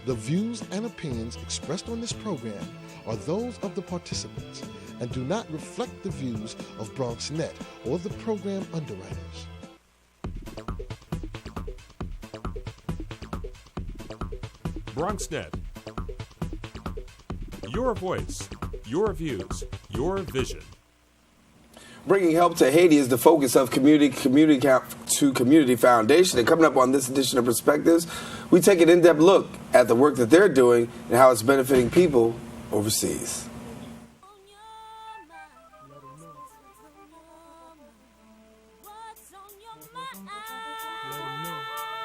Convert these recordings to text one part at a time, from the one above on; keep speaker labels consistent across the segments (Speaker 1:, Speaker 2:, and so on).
Speaker 1: The views and opinions expressed on this program are those of the participants and do not reflect the views of BronxNet or the program underwriters.
Speaker 2: BronxNet. Your voice, your views, your vision.
Speaker 3: Bringing help to Haiti is the focus of Community to Community Foundation. And coming up on this edition of Perspectives, we take an in-depth look at the work that they're doing and how it's benefiting people overseas.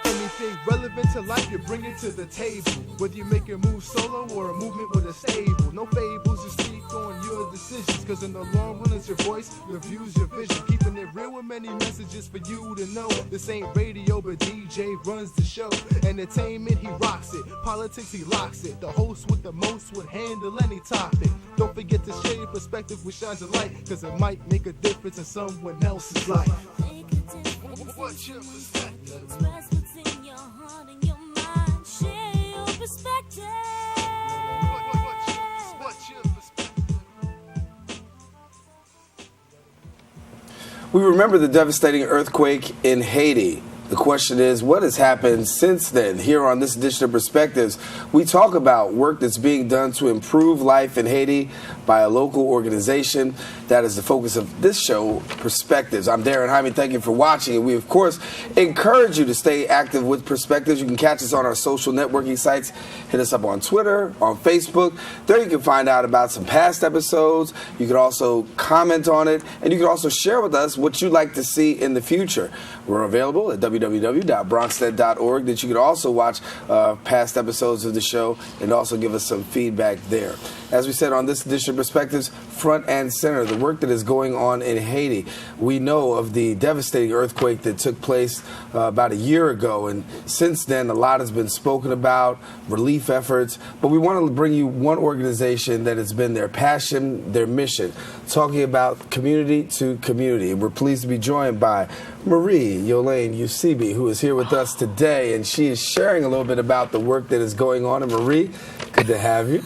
Speaker 4: Anything relevant to life, you bring it to the table. Whether you make a move solo or a movement with a stable. No fables, you speak on your decisions. Cause in the long run, it's your voice, your views, your vision. Keeping it real with many messages for you to know. This ain't radio, but DJ runs the show. Entertainment, he rocks it. Politics, he locks it. The host with the most would handle any topic. Don't forget to share your perspective with shines of light. Cause it might make a difference in someone else's life. What's your perspective?
Speaker 5: Express what's in your heart and your mind. Share your perspective.
Speaker 4: What's your perspective?
Speaker 3: We remember the devastating earthquake in Haiti. The question is, what has happened since then? Here on this edition of Perspectives, we talk about work that's being done to improve life in Haiti by a local organization. That is the focus of this show, Perspectives. I'm Darren Jaime. Thank you for watching. And we, of course, encourage you to stay active with Perspectives. You can catch us on our social networking sites. Hit us up on Twitter, on Facebook. There you can find out about some past episodes. You can also comment on it. And you can also share with us what you'd like to see in the future. We're available at www.bronxnet.org, that you can also watch past episodes of the show and also give us some feedback there. As we said on this edition of Perspectives, front and center, the work that is going on in Haiti. We know of the devastating earthquake that took place about a year ago, and since then a lot has been spoken about, relief efforts, but we want to bring you one organization that has been their passion, their mission, talking about community to community. And we're pleased to be joined by Marie Yolaine Usibi, who is here with us today, and she is sharing a little bit about the work that is going on. And Marie, good to have you.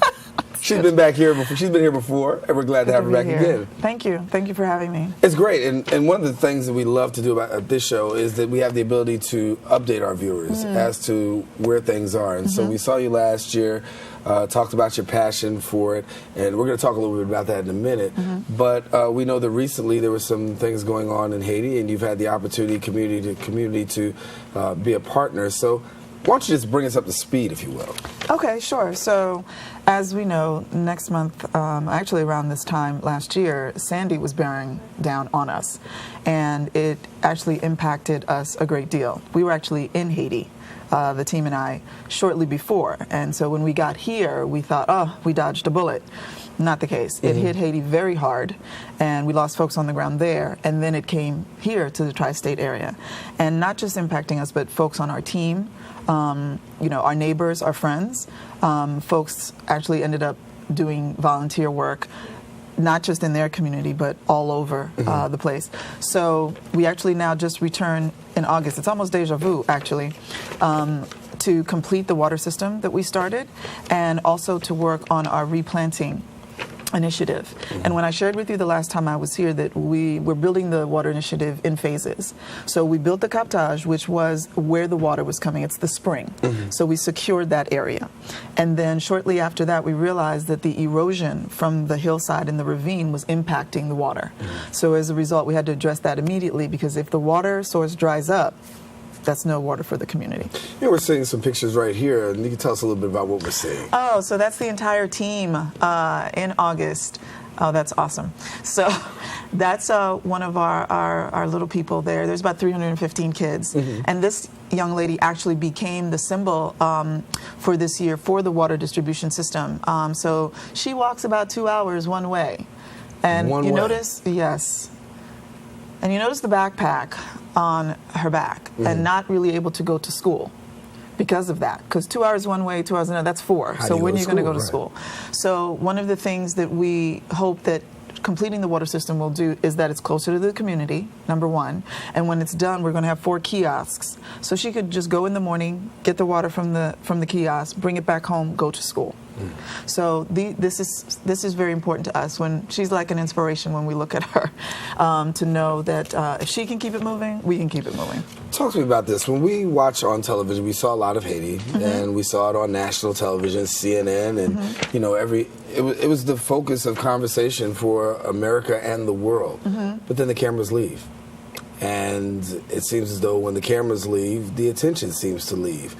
Speaker 3: She's been back here before. She's been here before, and we're glad to have her back again.
Speaker 6: Thank you. Thank you for having me.
Speaker 3: It's great, and one of the things that we love to do about this show is that we have the ability to update our viewers as to where things are. And so we saw you last year, talked about your passion for it, and we're going to talk a little bit about that in a minute. But we know that recently there were some things going on in Haiti, and you've had the opportunity, community to be a partner. So why don't you just bring us up to speed, if you will?
Speaker 6: Okay, sure. So, as we know, next month, actually around this time last year, Sandy was bearing down on us, and it actually impacted us a great deal. We were actually in Haiti, the team and I, shortly before, and so when we got here, we thought, oh, we dodged a bullet. Not the case. It hit Haiti very hard, and we lost folks on the ground there, and then it came here to the tri-state area, and not just impacting us, but folks on our team, our neighbors, our friends. Folks actually ended up doing volunteer work, not just in their community, but all over the place. So we actually now just returned in August. It's almost deja vu, actually, to complete the water system that we started, and also to work on our replanting initiative. And when I shared with you the last time I was here that we were building the water initiative in phases. So we built the captage, which was where the water was coming. It's the spring. So we secured that area. And then shortly after that, we realized that the erosion from the hillside and the ravine was impacting the water. So as a result, we had to address that immediately, because if the water source dries up, that's no water for the community.
Speaker 3: Yeah, we're seeing some pictures right here, and you can tell us a little bit about what we're seeing.
Speaker 6: Oh, so that's the entire team in August. Oh, that's awesome. So that's one of our little people there. There's about 315 kids. And this young lady actually became the symbol for this year for the water distribution system. So she walks about 2 hours one way. And notice, yes. And you notice the backpack on her back, and not really able to go to school because of that. Because 2 hours one way, 2 hours another, that's 4. So when are you going to go to school? So one of the things that we hope that completing the water system will do is that it's closer to the community, number one. And when it's done, we're going to have 4 kiosks. So she could just go in the morning, get the water from the kiosk, bring it back home, go to school. So this is very important to us. When she's like an inspiration when we look at her, to know that if she can keep it moving, we can keep it moving.
Speaker 3: Talk to me about this. When we watch on television, we saw a lot of Haiti, and we saw it on national television, CNN, and you know, it was the focus of conversation for America and the world. But then the cameras leave, and it seems as though when the cameras leave, the attention seems to leave.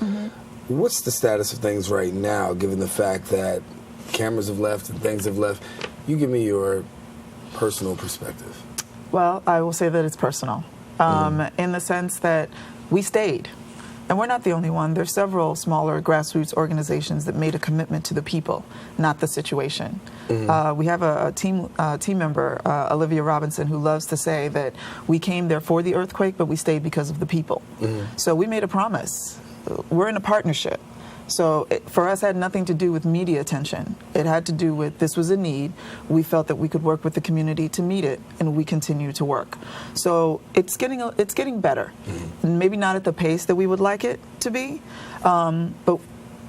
Speaker 3: What's the status of things right now, given the fact that cameras have left and things have left? You give me your personal perspective.
Speaker 6: Well, I will say that it's personal, in the sense that we stayed. And we're not the only one. There's several smaller grassroots organizations that made a commitment to the people, not the situation. We have a team member, Olivia Robinson, who loves to say that we came there for the earthquake, but we stayed because of the people. So we made a promise. We're in a partnership. So for us, it had nothing to do with media attention. It had to do with this was a need. We felt that we could work with the community to meet it, and we continue to work. So it's getting better. Maybe not at the pace that we would like it to be, but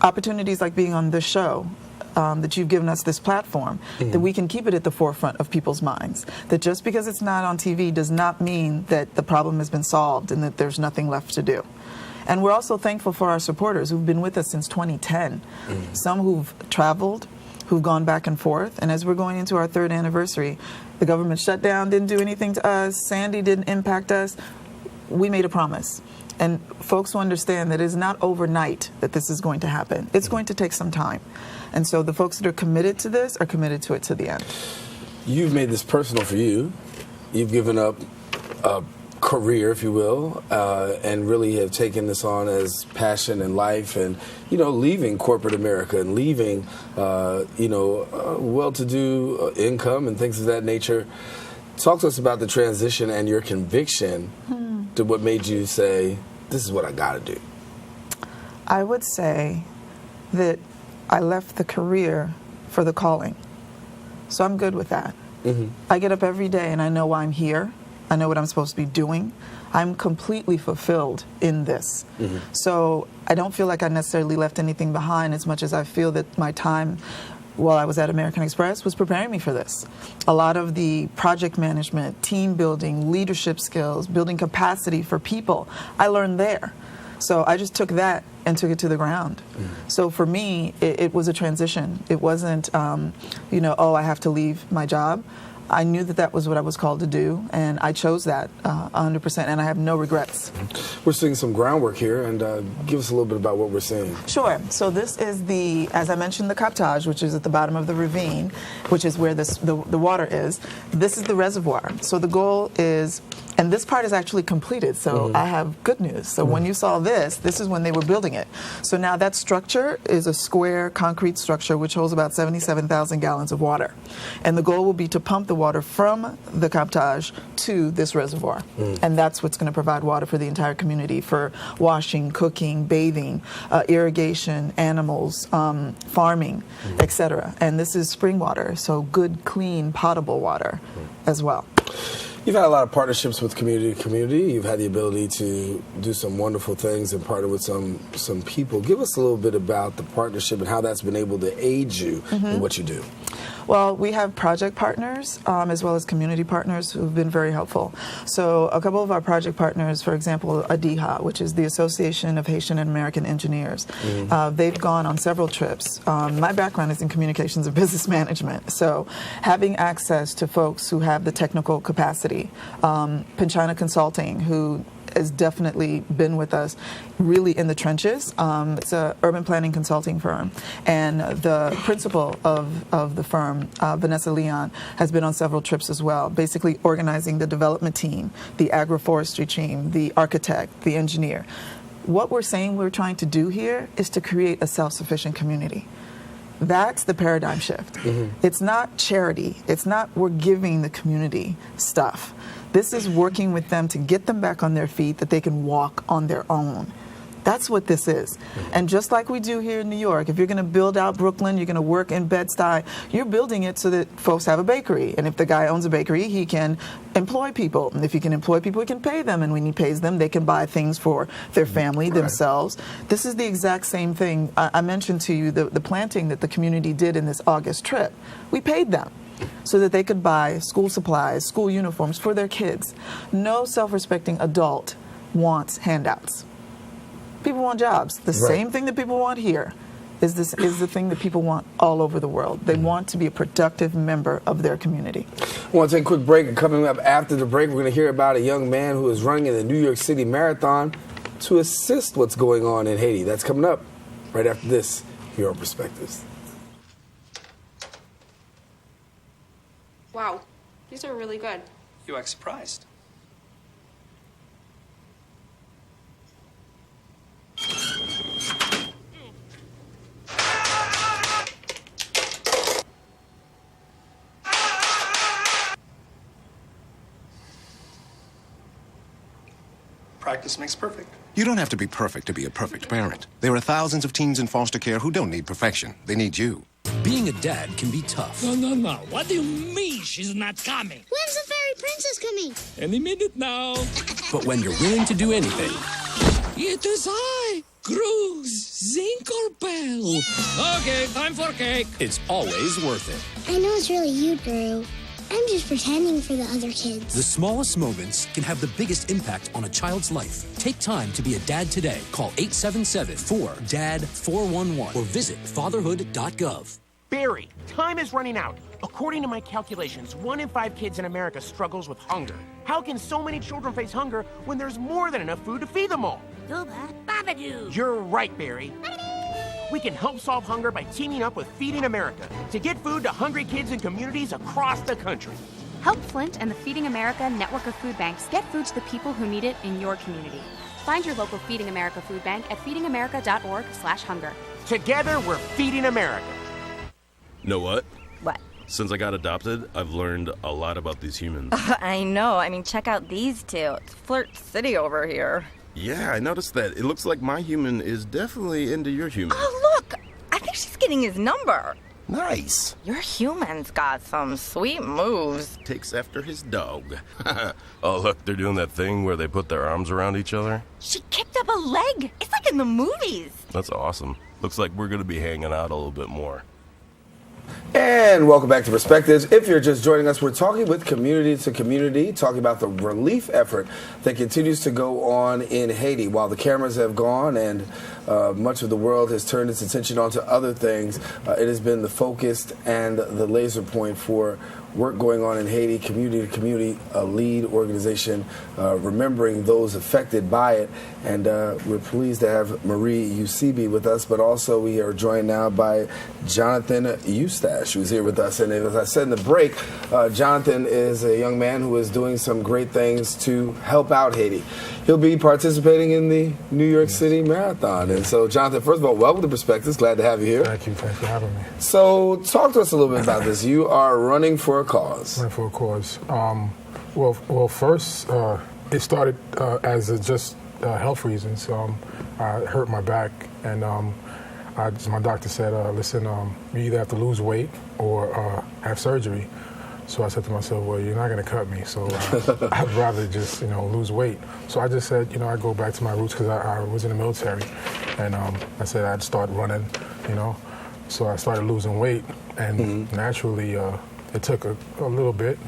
Speaker 6: opportunities like being on this show, that you've given us this platform, that we can keep it at the forefront of people's minds. That just because it's not on TV does not mean that the problem has been solved and that there's nothing left to do. And we're also thankful for our supporters who've been with us since 2010. Some who've traveled, who've gone back and forth. And as we're going into our 3rd anniversary, the government shutdown didn't do anything to us. Sandy didn't impact us. We made a promise. And folks will understand that it's not overnight that this is going to happen. It's going to take some time. And so the folks that are committed to this are committed to it to the end.
Speaker 3: You've made this personal for you. You've given up a career, if you will, and really have taken this on as passion and life, and leaving corporate America and leaving well-to-do income and things of that nature. Talk to us about the transition and your conviction to what made you say, this is what I gotta do.
Speaker 6: I would say that I left the career for the calling. So I'm good with that. I get up every day and I know why I'm here. I know what I'm supposed to be doing. I'm completely fulfilled in this. So I don't feel like I necessarily left anything behind, as much as I feel that my time while I was at American Express was preparing me for this. A lot of the project management, team building, leadership skills, building capacity for people, I learned there. So I just took that and took it to the ground. So for me, it was a transition. It wasn't, oh, I have to leave my job. I knew that that was what I was called to do, and I chose that 100%, and I have no regrets.
Speaker 3: We're seeing some groundwork here, and give us a little bit about what we're seeing.
Speaker 6: Sure. So this is as I mentioned, the captage, which is at the bottom of the ravine, which is where the water is. This is the reservoir. So the goal is, and this part is actually completed, so I have good news. So when you saw this is when they were building it. So now that structure is a square concrete structure which holds about 77,000 gallons of water. And the goal will be to pump the water from the captage to this reservoir. And that's what's going to provide water for the entire community for washing, cooking, bathing, irrigation, animals, farming, etc. And this is spring water, so good, clean, potable water as well.
Speaker 3: You've had a lot of partnerships with community to community. You've had the ability to do some wonderful things and partner with some people. Give us a little bit about the partnership and how that's been able to aid you in what you do.
Speaker 6: Well, we have project partners as well as community partners who've been very helpful. So a couple of our project partners, for example, ADIHA, which is the Association of Haitian and American Engineers, they've gone on several trips. My background is in communications and business management, so having access to folks who have the technical capacity. Pinchina Consulting, who has definitely been with us really in the trenches. It's an urban planning consulting firm. And the principal of the firm, Vanessa Leon, has been on several trips as well, basically organizing the development team, the agroforestry team, the architect, the engineer. What we're saying we're trying to do here is to create a self-sufficient community. That's the paradigm shift. It's not charity. It's not we're giving the community stuff. This is working with them to get them back on their feet, that they can walk on their own. That's what this is. And just like we do here in New York, if you're going to build out Brooklyn, you're going to work in Bed-Stuy, you're building it so that folks have a bakery. And if the guy owns a bakery, he can employ people. And if he can employ people, he can pay them. And when he pays them, they can buy things for their family, themselves. This is the exact same thing. I mentioned to you the planting that the community did in this August trip. We paid them so that they could buy school supplies, school uniforms for their kids. No self-respecting adult wants handouts. People want jobs. The same thing that people want here is the thing that people want all over the world. They want to be a productive member of their community.
Speaker 3: I want to take a quick break, and coming up after the break, we're going to hear about a young man who is running in the New York City Marathon to assist what's going on in Haiti. That's coming up right after this here on Perspectives.
Speaker 7: Wow, these are really good.
Speaker 8: You act surprised. Practice makes perfect.
Speaker 9: You don't have to be perfect to be a perfect parent. There are thousands of teens in foster care who don't need perfection. They need you.
Speaker 10: Being a dad can be tough.
Speaker 11: No. What do you mean she's not coming?
Speaker 12: When's the fairy princess coming?
Speaker 11: Any minute now.
Speaker 10: But when you're willing to do anything...
Speaker 11: It is I, Cruz Zinkerbell. Okay, time for cake.
Speaker 10: It's always worth it.
Speaker 12: I know it's really you, Drew. I'm just pretending for the other kids.
Speaker 10: The smallest moments can have the biggest impact on a child's life. Take time to be a dad today. Call 877-4DAD-411 or visit fatherhood.gov.
Speaker 13: Barry, time is running out. According to my calculations, 1 in 5 kids in America struggles with hunger. How can so many children face hunger when there's more than enough food to feed them all?
Speaker 12: Babadoo.
Speaker 13: You're right, Barry. We can help solve hunger by teaming up with Feeding America to get food to hungry kids in communities across the country.
Speaker 7: Help Flint and the Feeding America network of food banks get food to the people who need it in your community. Find your local Feeding America food bank at feedingamerica.org/hunger.
Speaker 13: Together, we're Feeding America.
Speaker 14: Know what?
Speaker 15: What?
Speaker 14: Since I got adopted, I've learned a lot about these humans.
Speaker 15: I know. I mean, check out these two. It's Flirt City over here.
Speaker 14: Yeah, I noticed that. It looks like my human is definitely into your human.
Speaker 15: Oh, look! I think she's getting his number.
Speaker 14: Nice.
Speaker 15: Your human's got some sweet moves.
Speaker 14: Takes after his dog. Oh, look, they're doing that thing where they put their arms around each other.
Speaker 15: She kicked up a leg. It's like in the movies.
Speaker 14: That's awesome. Looks like we're going to be hanging out a little bit more.
Speaker 3: And welcome back to Perspectives. If you're just joining us, we're talking with community to community, talking about the relief effort that continues to go on in Haiti. While the cameras have gone and much of the world has turned its attention onto other things, it has been the focus and the laser point for work going on in Haiti, community to community, a lead organization, remembering those affected by it. And we're pleased to have Marie Usibi with us, but also we are joined now by Jonathan Eustache, who's here with us. And as I said in the break, Jonathan is a young man who is doing some great things to help out Haiti. He'll be participating in the New York City Marathon. And so, Jonathan, first of all, welcome to Perspectives. Glad to have you here.
Speaker 16: Thank you. Thanks for having me.
Speaker 3: So, talk to us a little bit about this. You are running for a cause.
Speaker 16: Running for a cause. Well, first, it started as just health reasons. I hurt my back, and my doctor said, listen, you either have to lose weight or have surgery. So I said to myself, well, you're not going to cut me, so I'd rather just, lose weight. So I just said, I go back to my roots because I was in the military, and I said I'd start running, So I started losing weight, and naturally it took a little bit,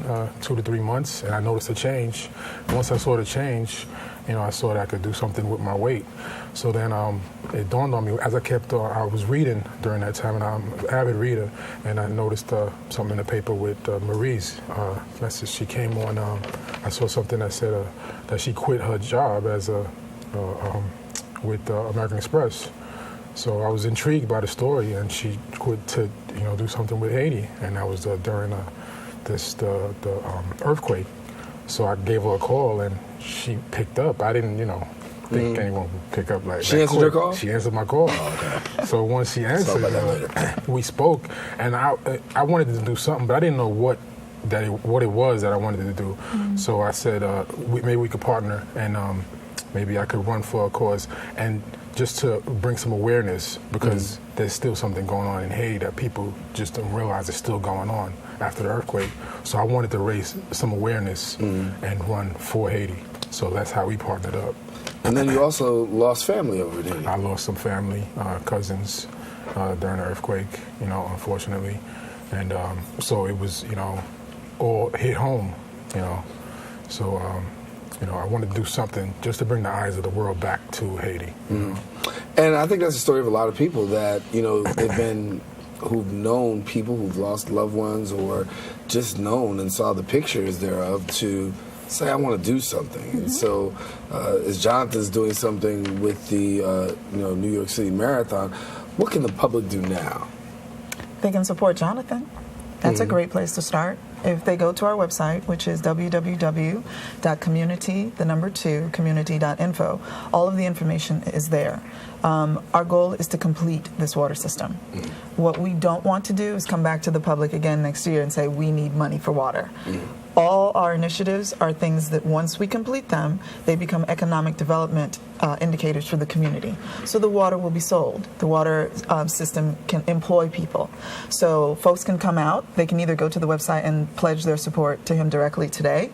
Speaker 16: 2 to 3 months, and I noticed a change. Once I saw the change, I saw that I could do something with my weight. So then it dawned on me, as I was reading during that time, and I'm an avid reader, and I noticed something in the paper with Marie's message. She came on, I saw something that said that she quit her job as with American Express. So I was intrigued by the story, and she quit to do something with Haiti, and that was during the earthquake. So I gave her a call, and she picked up. I didn't, think anyone would pick up like that.
Speaker 3: She answered your call?
Speaker 16: She answered my call.
Speaker 3: Oh, okay.
Speaker 16: So once she answered, we spoke, and I wanted to do something, but I didn't know what it was that I wanted to do. So I said, maybe we could partner, and maybe I could run for a cause. And just to bring some awareness, because there's still something going on in Haiti that people just don't realize is still going on after the earthquake. So I wanted to raise some awareness and run for Haiti. So that's how we partnered up.
Speaker 3: And then you also lost family over there.
Speaker 16: I lost some family, cousins, during the earthquake, unfortunately. And so it was, all hit home, So, I wanted to do something just to bring the eyes of the world back to Haiti.
Speaker 3: And I think that's the story of a lot of people that, they've been, who've known people who've lost loved ones or just known and saw the pictures thereof to say, I want to do something. And so as Jonathan's doing something with the, New York City Marathon, what can the public do now?
Speaker 6: They can support Jonathan. That's a great place to start. If they go to our website, which is www.community.info, all of the information is there. Our goal is to complete this water system. What we don't want to do is come back to the public again next year and say, we need money for water. All our initiatives are things that once we complete them, they become economic development indicators for the community. So the water will be sold. The water system can employ people. So folks can come out. They can either go to the website and pledge their support to him directly today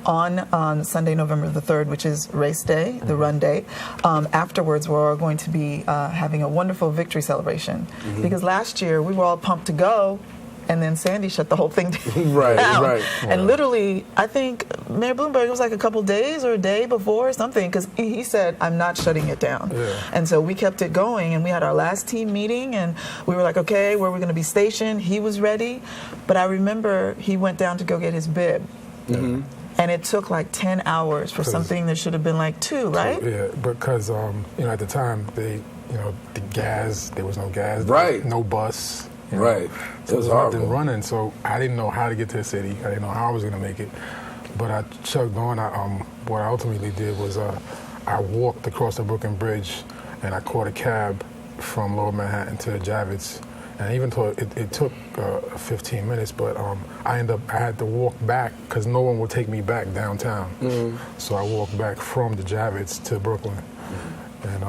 Speaker 6: on Sunday, November the 3rd, which is race day, the run day. Afterwards, we're going to be having a wonderful victory celebration. Because last year, we were all pumped to go, and then Sandy shut the whole thing down.
Speaker 3: Right.
Speaker 6: And literally, I think Mayor Bloomberg, it was like a couple days or a day before or something, because he said, I'm not shutting it down. And so we kept it going, and we had our last team meeting, and we were like, okay, where we're going to be stationed. He was ready. But I remember he went down to go get his bib. And it took like 10 hours for something that should have been like 2, right?
Speaker 16: Yeah, because, at the time, the gas, there was no gas.
Speaker 3: Right.
Speaker 16: No bus.
Speaker 3: Right.
Speaker 16: So it was nothing running, so I didn't know how to get to the city. I didn't know how I was going to make it. But I chugged on. What I ultimately did was I walked across the Brooklyn Bridge, and I caught a cab from Lower Manhattan to Javits. And even though it took 15 minutes, but I had to walk back because no one would take me back downtown. So I walked back from the Javits to Brooklyn. And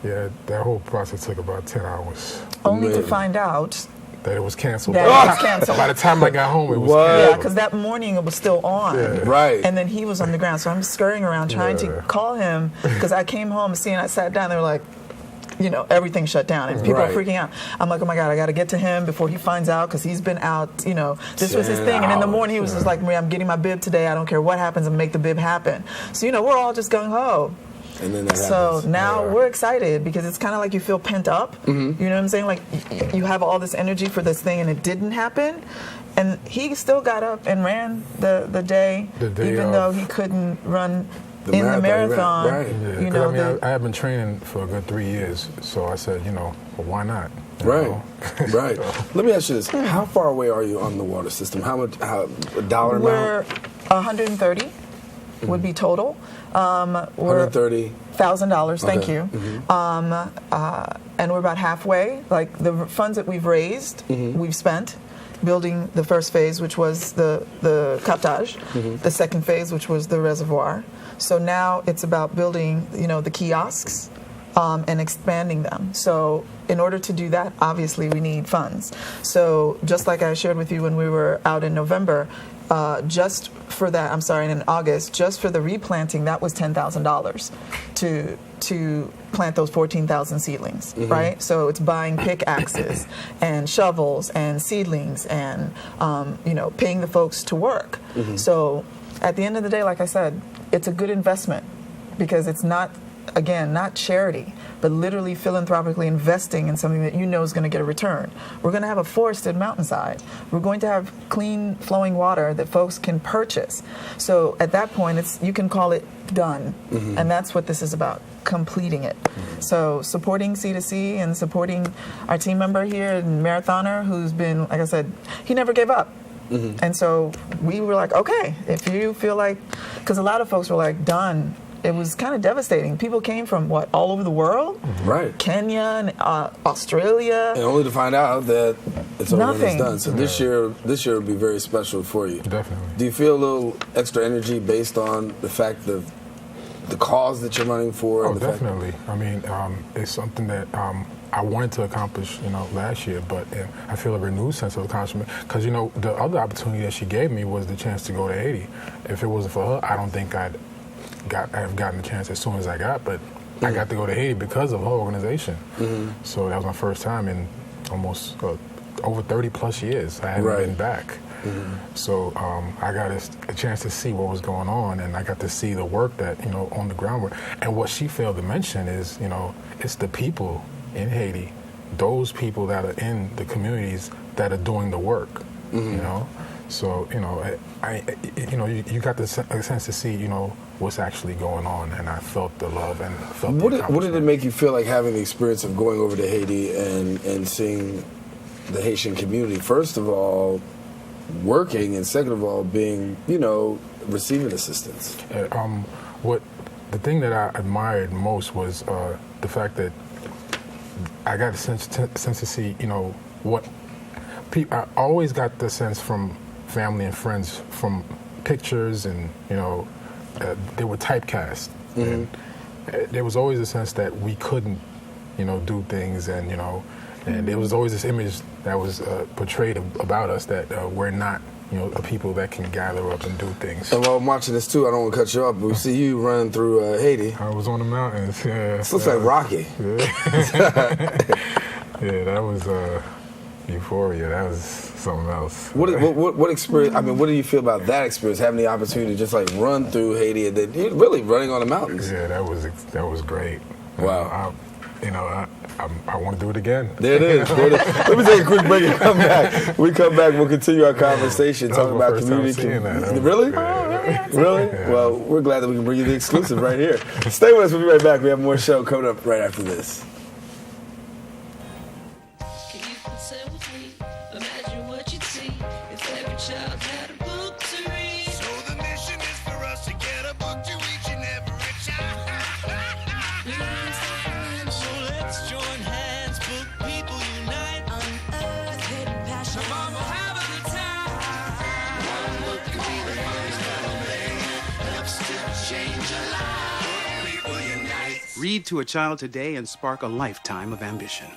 Speaker 16: that whole process took about 10 hours.
Speaker 6: Only to find out
Speaker 16: that it was canceled.
Speaker 6: That it was canceled.
Speaker 16: By the time I got home, it was canceled.
Speaker 6: Yeah, because that morning it was still on.
Speaker 3: Right.
Speaker 6: And then he was on the ground. So I'm scurrying around trying to call him, because I came home and I sat down, they were like, everything shut down and people are freaking out. I'm like, oh my God, I got to get to him before he finds out, because he's been out, this was his thing. And in the morning he was just like, Maria, I'm getting my bib today. I don't care what happens, and make the bib happen. So, we're all just gung-ho.
Speaker 3: And then that
Speaker 6: so
Speaker 3: happens.
Speaker 6: now we're excited, because it's kind of like you feel pent up. You know what I'm saying? Like you have all this energy for this thing and it didn't happen. And he still got up and ran the day even though he couldn't run the marathon.
Speaker 16: Right. I have been training for a good 3 years, so I said, well, why not?
Speaker 3: Right. Let me ask you this: how far away are you on the water system? How dollar amount?
Speaker 6: We're 130 would be total. We're $1,000. Thank you. And we're about halfway. Like the funds that we've raised, we've spent building the first phase, which was the captage, the second phase, which was the reservoir. So now it's about building, the kiosks and expanding them. So in order to do that, obviously we need funds. So just like I shared with you when we were out in November, just for that, in August, just for the replanting, that was $10,000 to plant those 14,000 seedlings, right? So it's buying pickaxes and shovels and seedlings and, paying the folks to work. So at the end of the day, like I said, it's a good investment, because it's not charity, but literally philanthropically investing in something that is going to get a return. We're going to have a forested mountainside. We're going to have clean flowing water that folks can purchase. So at that point, you can call it done. And that's what this is about, completing it. So supporting C2C and supporting our team member here, and marathoner, who's been, like I said, he never gave up. And so we were like, okay, if you feel like, because a lot of folks were like, done. It was kind of devastating. People came from all over the world,
Speaker 3: right?
Speaker 6: Kenya and Australia,
Speaker 3: and only to find out that it's already done. So this year will be very special for you.
Speaker 16: Definitely.
Speaker 3: Do you feel a little extra energy based on the fact of the cause that you're running for?
Speaker 16: Oh, definitely. I mean, it's something that I wanted to accomplish, last year, but I feel a renewed sense of accomplishment because, the other opportunity that she gave me was the chance to go to Haiti. If it wasn't for her, I don't think I'd have gotten the chance as soon as I got, but I got to go to Haiti because of her organization. So that was my first time in almost over 30 plus years. I haven't been back. So I got a chance to see what was going on, and I got to see the work that, on the groundwork. And what she failed to mention is, it's the people in Haiti, those people that are in the communities that are doing the work, So, you got a sense to see, what's actually going on, and I felt the love and felt
Speaker 3: What did it make you feel like having the experience of going over to Haiti and seeing the Haitian community? First of all, working, and second of all, being, receiving assistance.
Speaker 16: The thing that I admired most was the fact that I got a sense to see, what people. I always got the sense from family and friends, from pictures, and they were typecast. And there was always a sense that we couldn't, do things, and and there was always this image that was portrayed about us that we're not, a people that can gather up and do things.
Speaker 3: And while I'm watching this too, I don't want to cut you off, but we see you running through Haiti.
Speaker 16: I was on the mountains. Yeah,
Speaker 3: this looks like Rocky.
Speaker 16: Yeah, that was euphoria. That was something else.
Speaker 3: What experience? I mean, what do you feel about that experience? Having the opportunity to just like run through Haiti and then really running on the mountains.
Speaker 16: Yeah, that was great.
Speaker 3: Wow.
Speaker 16: I want to do it again.
Speaker 3: There it is. Let me take a quick break and come back. When we come back, we'll continue our conversation talking about community. Really? Really? Yeah. Well, we're glad that we can bring you the exclusive right here. Stay with us. We'll be right back. We have more show coming up right after this.
Speaker 17: Read to a child today and spark a lifetime of ambition.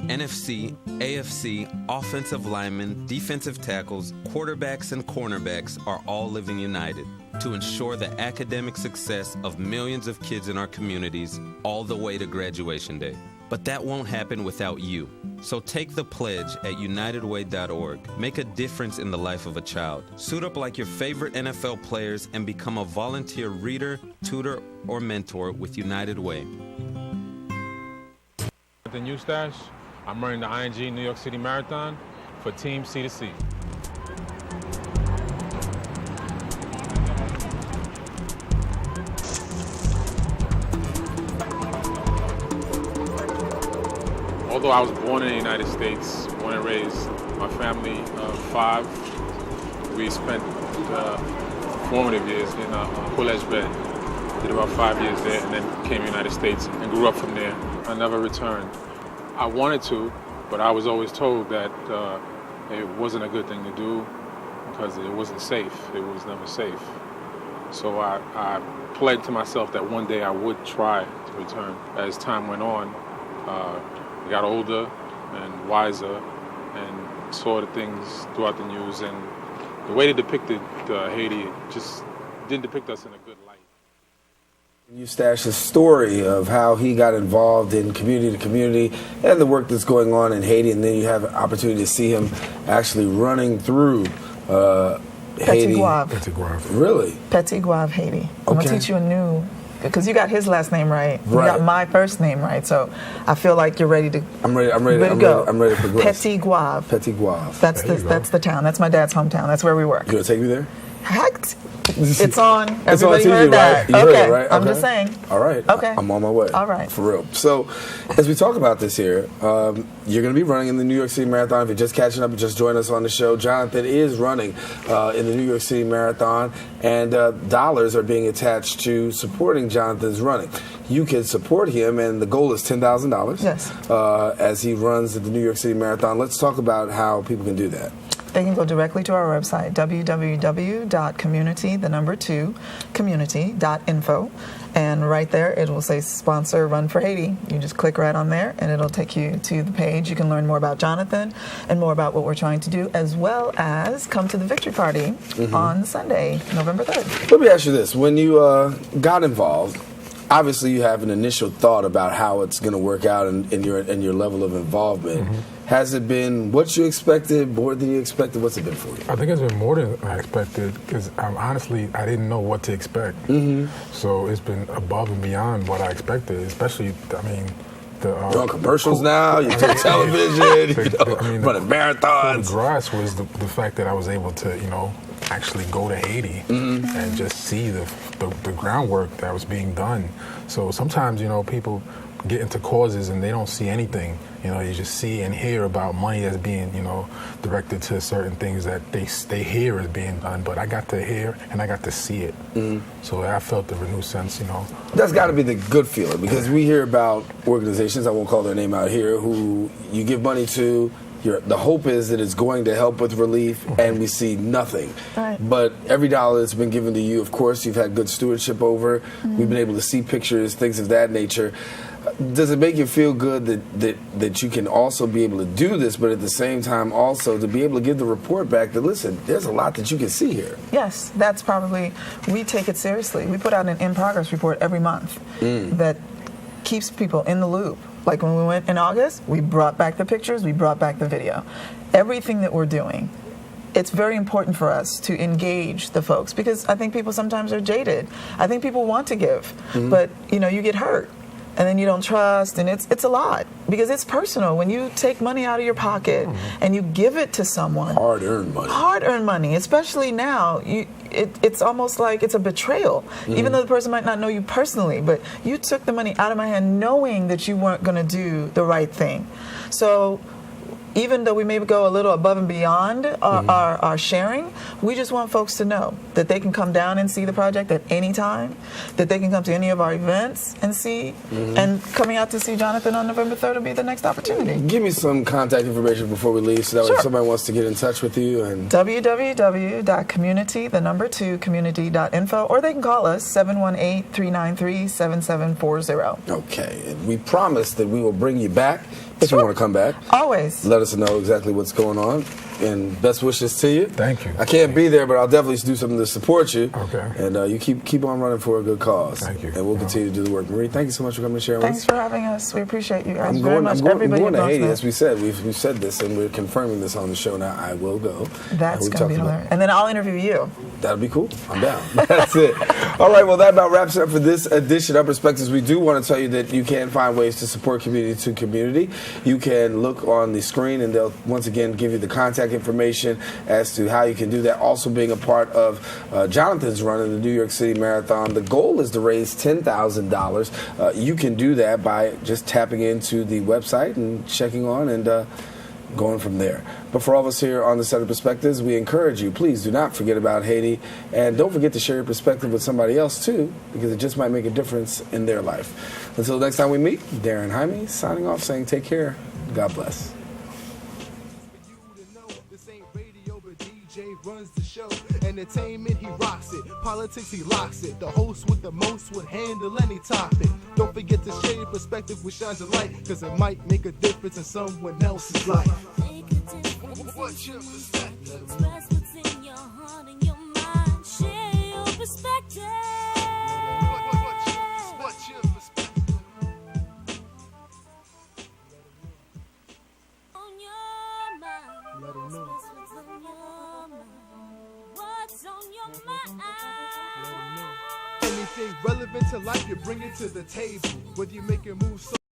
Speaker 18: NFC, AFC, offensive linemen, defensive tackles, quarterbacks, and cornerbacks are all living united to ensure the academic success of millions of kids in our communities all the way to graduation day. But that won't happen without you. So take the pledge at unitedway.org. Make a difference in the life of a child. Suit up like your favorite NFL players and become a volunteer reader, tutor, or mentor with United Way.
Speaker 19: At the New Stash, I'm running the ING New York City Marathon for Team C2C. Although I was born in the United States, born and raised, my family of 5, we spent formative years in College Bay. Did about 5 years there and then came to the United States and grew up from there. I never returned. I wanted to, but I was always told that it wasn't a good thing to do because it wasn't safe. It was never safe. So I pledged to myself that one day I would try to return. As time went on, I got older and wiser and saw the things throughout the news, and the way they depicted Haiti just didn't depict us in a good light.
Speaker 3: Eustach's story of how he got involved in community to community and the work that's going on in Haiti, and then you have an opportunity to see him actually running through Haiti.
Speaker 6: Petit
Speaker 16: Guave.
Speaker 3: Really?
Speaker 6: Petit Guave, Haiti. I'm going to teach you a new, because you got his last name right. You got my first name right, so I feel like you're ready to
Speaker 3: I'm ready to progress.
Speaker 6: Petit Guave.
Speaker 3: Petit Guave.
Speaker 6: That's the town. That's my dad's hometown. That's where we work.
Speaker 3: You going to take me there?
Speaker 6: Heck, it's on.
Speaker 3: It's
Speaker 6: Everybody
Speaker 3: on TV,
Speaker 6: heard that.
Speaker 3: right? You
Speaker 6: Okay,
Speaker 3: heard it, right?
Speaker 6: I'm
Speaker 3: Okay.
Speaker 6: just saying.
Speaker 3: All right.
Speaker 6: Okay.
Speaker 3: I'm on my way.
Speaker 6: All right.
Speaker 3: For real. So, as we talk about this here, you're going to be running in the New York City Marathon. If you're just catching up and just joined us on the show, Jonathan is running in the New York City Marathon, and dollars are being attached to supporting Jonathan's running. You can support him, and the goal is $10,000.
Speaker 6: Yes.
Speaker 3: As he runs at the New York City Marathon. Let's talk about how people can do that.
Speaker 6: they can go directly to our website, www.community.info. And right there, it will say sponsor Run for Haiti. You just click right on there, and it'll take you to the page. You can learn more about Jonathan and more about what we're trying to do, as well as come to the Victory Party on Sunday, November 3rd.
Speaker 3: Let me ask you this. When you got involved, obviously you have an initial thought about how it's going to work out and your level of involvement. Has it been what you expected, more than you expected? What's it been for you?
Speaker 16: I think it's been more than I expected because honestly, I didn't know what to expect. So it's been above and beyond what I expected, especially, I mean, you're
Speaker 3: on commercials now, you're on television, running marathons.
Speaker 16: The grass was the fact that I was able to, actually go to Haiti and just see the groundwork that was being done. So sometimes, people get into causes and they don't see anything. You just see and hear about money that's being, directed to certain things that they hear is being done. But I got to hear and I got to see it. So I felt the renewed sense,
Speaker 3: That's got to be the good feeling because we hear about organizations, I won't call their name out here, who you give money to, the hope is that it's going to help with relief, and we see nothing.
Speaker 6: Right.
Speaker 3: But every dollar that's been given to you, of course, you've had good stewardship over. We've been able to see pictures, things of that nature. Does it make you feel good that you can also be able to do this, but at the same time also to be able to give the report back that, listen, there's a lot that you can see here?
Speaker 6: Yes, that's probably, we take it seriously. We put out an in-progress report every month that keeps people in the loop. Like when we went in August, we brought back the pictures, we brought back the video. Everything that we're doing, it's very important for us to engage the folks because I think people sometimes are jaded. I think people want to give, but you get hurt. And then you don't trust, and it's a lot because it's personal. When you take money out of your pocket and you give it to someone,
Speaker 3: hard-earned money.
Speaker 6: Hard-earned money, especially now, it's almost like it's a betrayal. Even though the person might not know you personally, but you took the money out of my hand knowing that you weren't going to do the right thing. So even though we may go a little above and beyond our sharing, we just want folks to know that they can come down and see the project at any time, that they can come to any of our events and see, and coming out to see Jonathan on November 3rd will be the next opportunity.
Speaker 3: Give me some contact information before we leave so that way if somebody wants to get in touch with you. And
Speaker 6: www.community.info, or they can call us 718-393-7740.
Speaker 3: Okay, and we promise that we will bring you back if you want to come back.
Speaker 6: Always.
Speaker 3: Let us know exactly what's going on. And best wishes to you.
Speaker 16: Thank you.
Speaker 3: I can't be there, but I'll definitely do something to support you.
Speaker 16: Okay.
Speaker 3: And you keep on running for a good cause.
Speaker 16: Thank you.
Speaker 3: And we'll continue to do the work. Marie, thank you so much for coming and sharing with us.
Speaker 6: Thanks for having us. We appreciate you guys
Speaker 3: I'm
Speaker 6: very
Speaker 3: going,
Speaker 6: much.
Speaker 3: I'm going,
Speaker 6: Everybody
Speaker 3: I'm going to
Speaker 6: knows
Speaker 3: Haiti,
Speaker 6: that.
Speaker 3: as we said. We've said this, and we're confirming this on the show now. I will go.
Speaker 6: That's going to be hilarious. And then I'll interview you.
Speaker 3: That'll be cool. I'm down. That's it. All right, well, that about wraps it up for this edition of Perspectives. We do want to tell you that you can find ways to support community to community. You can look on the screen, and they'll once again give you the contact information as to how you can do that. Also being a part of Jonathan's run in the New York City Marathon. The goal is to raise $10,000. You can do that by just tapping into the website and checking on and going from there. But for all of us here on the Set of Perspectives, we encourage you, please do not forget about Haiti, and don't forget to share your perspective with somebody else too, because it just might make a difference in their life. Until next time we meet, Darren Jaime signing off saying take care. God bless.
Speaker 4: Runs the show. Entertainment, he rocks it. Politics, he locks it. The host with the most would handle any topic. Don't forget to share your perspective with shines of light, because it might make a difference in someone else's life. What's your perspective?
Speaker 5: Express what's in your heart and your mind. Share your perspective.
Speaker 4: What's your perspective?
Speaker 5: On your mind.
Speaker 4: Let 'em know.
Speaker 5: Express what's on your mind. What's on your mind?
Speaker 4: Anything relevant to life, you bring it to the table. Whether you make a move so